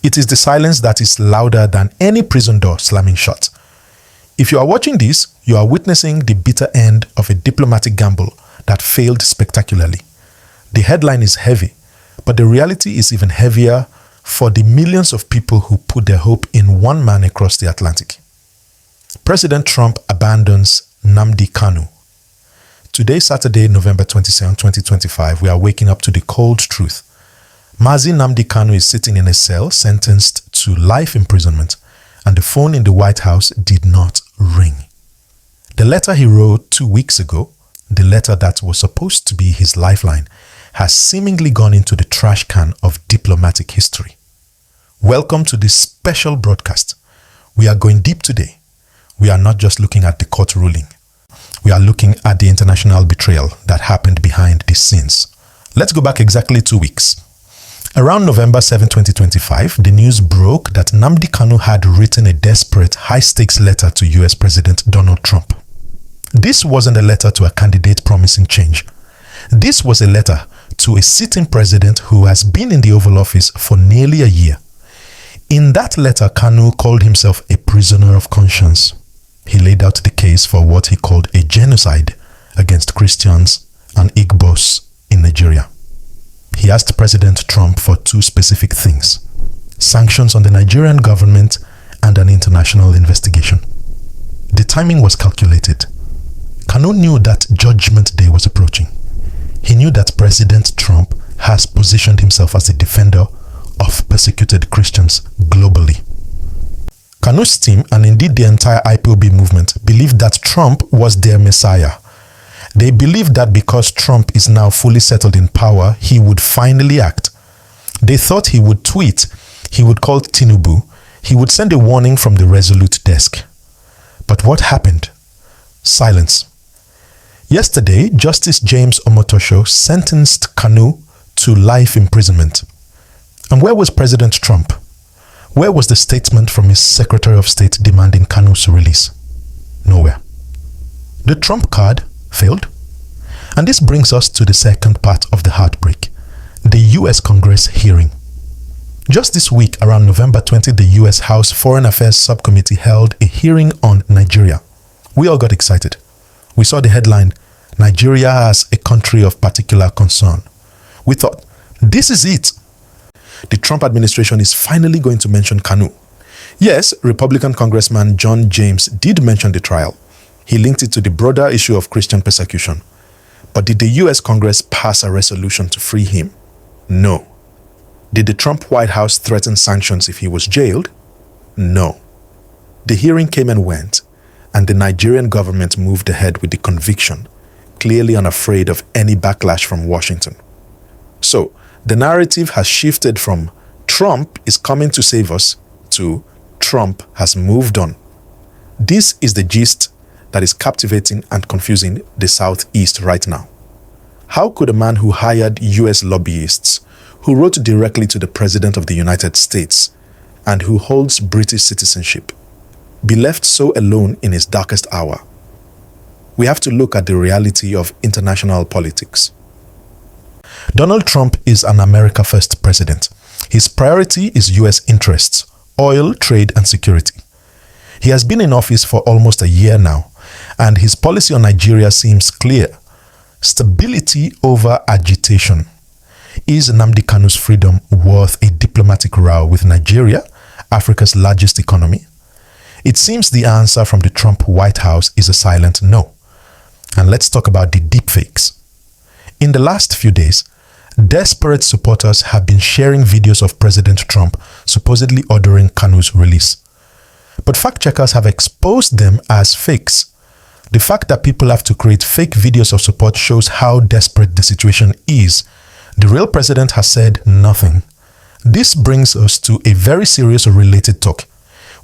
It is the silence that is louder than any prison door slamming shut. If you are watching this, you are witnessing the bitter end of a diplomatic gamble that failed spectacularly. The headline is heavy, but the reality is even heavier for the millions of people who put their hope in one man across the Atlantic. President Trump abandons Nnamdi Kanu. Today, Saturday, November 27, 2025, we are waking up to the cold truth. Mazi Nnamdi Kanu is sitting in a cell sentenced to life imprisonment, and the phone in the White House did not ring. The letter he wrote 2 weeks ago, the letter that was supposed to be his lifeline, has seemingly gone into the trash can of diplomatic history. Welcome to this special broadcast. We are going deep today. We are not just looking at the court ruling. We are looking at the international betrayal that happened behind the scenes. Let's go back exactly 2 weeks. Around November 7, 2025, the news broke that Nnamdi Kanu had written a desperate, high-stakes letter to US President Donald Trump. This wasn't a letter to a candidate promising change. This was a letter to a sitting president who has been in the Oval Office for nearly a year. In that letter, Kanu called himself a prisoner of conscience. He laid out the case for what he called a genocide against Christians and Igbos in Nigeria. He asked President Trump for two specific things: sanctions on the Nigerian government and an international investigation. The timing was calculated. Kanu knew that Judgment Day was approaching. He knew that President Trump has positioned himself as a defender of persecuted Christians globally. Kanu's team, and indeed the entire IPOB movement, believed that Trump was their messiah. They believed that because Trump is now fully settled in power, he would finally act. They thought he would tweet, he would call Tinubu, he would send a warning from the Resolute desk. But what happened? Silence. Yesterday, Justice James Omotosho sentenced Kanu to life imprisonment. And where was President Trump? Where was the statement from his Secretary of State demanding Kanu's release? Nowhere. The Trump card failed. And this brings us to the second part of the heartbreak, the US Congress hearing. Just this week, around November 20, the US House Foreign Affairs Subcommittee held a hearing on Nigeria. We all got excited. We saw the headline, Nigeria as a country of particular concern. We thought, this is it. The Trump administration is finally going to mention Kanu. Yes, Republican Congressman John James did mention the trial. He linked it to the broader issue of Christian persecution. But did the US Congress pass a resolution to free him? No. Did the Trump White House threaten sanctions if he was jailed? No. The hearing came and went, and the Nigerian government moved ahead with the conviction, clearly unafraid of any backlash from Washington. So, the narrative has shifted from Trump is coming to save us to Trump has moved on. This is the gist that is captivating and confusing the Southeast right now. How could a man who hired US lobbyists, who wrote directly to the President of the United States, and who holds British citizenship, be left so alone in his darkest hour? We have to look at the reality of international politics. Donald Trump is an America First president. His priority is US interests, oil, trade, and security. He has been in office for almost a year now, and his policy on Nigeria seems clear. Stability over agitation. Is Nnamdi Kanu's freedom worth a diplomatic row with Nigeria, Africa's largest economy? It seems the answer from the Trump White House is a silent no. And let's talk about the deepfakes. In the last few days, desperate supporters have been sharing videos of President Trump supposedly ordering Kanu's release. But fact-checkers have exposed them as fakes. The fact that people have to create fake videos of support shows how desperate the situation is. The real president has said nothing. This brings us to a very serious related talk.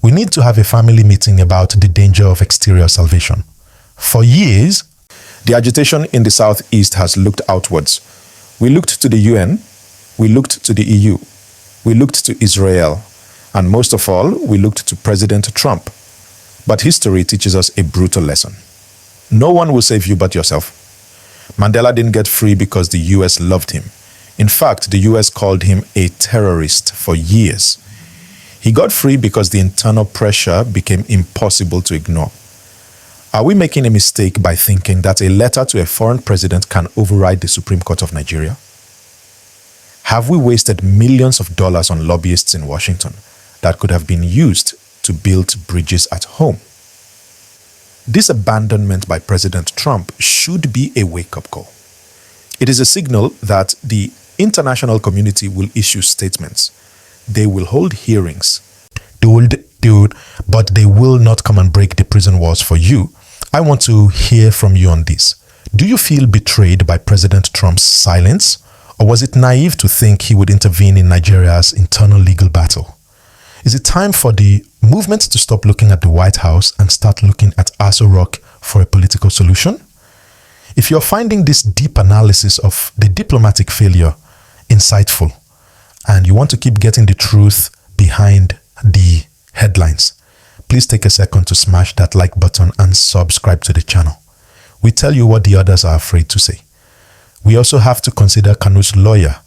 We need to have a family meeting about the danger of exterior salvation. For years, the agitation in the Southeast has looked outwards. We looked to the UN, we looked to the EU, we looked to Israel, and most of all, we looked to President Trump. But history teaches us a brutal lesson. No one will save you but yourself. Mandela didn't get free because the US loved him. In fact, the US called him a terrorist for years. He got free because the internal pressure became impossible to ignore. Are we making a mistake by thinking that a letter to a foreign president can override the Supreme Court of Nigeria? Have we wasted millions of dollars on lobbyists in Washington that could have been used to build bridges at home? This abandonment by President Trump should be a wake-up call. It is a signal that the international community will issue statements. They will hold hearings. But they will not come and break the prison walls for you. I want to hear from you on this. Do you feel betrayed by President Trump's silence? Or was it naive to think he would intervene in Nigeria's internal legal battle? Is it time for the movement to stop looking at the White House and start looking at Aso Rock for a political solution? If you're finding this deep analysis of the diplomatic failure insightful, and you want to keep getting the truth behind the headlines, please take a second to smash that like button and subscribe to the channel. We tell you what the others are afraid to say. We also have to consider Kanu's lawyer,